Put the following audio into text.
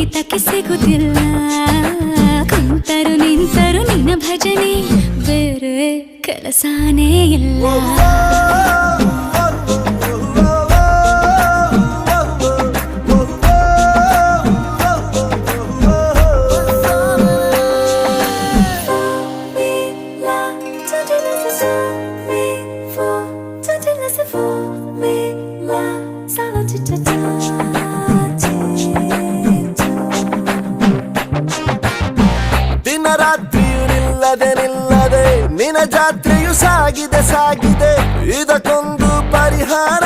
ಹಿಡಿತಕ್ಕೆ ಸಿಗುತ್ತಿಲ್ಲ ಕುಂತರು ನಿಂತರು ನಿನ್ನ ಭಜನೆ ಬೇರೆ ಕೆಲಸನೇ ಇಲ್ಲ ದಿನ ರಾತ್ರಿಯು ನಿಲ್ಲದೆ ನಿನ್ನ ಜಾತ್ರೆಯು ಸಾಗಿದೆ ಇದಕ್ಕೊಂದು ಪರಿಹಾರ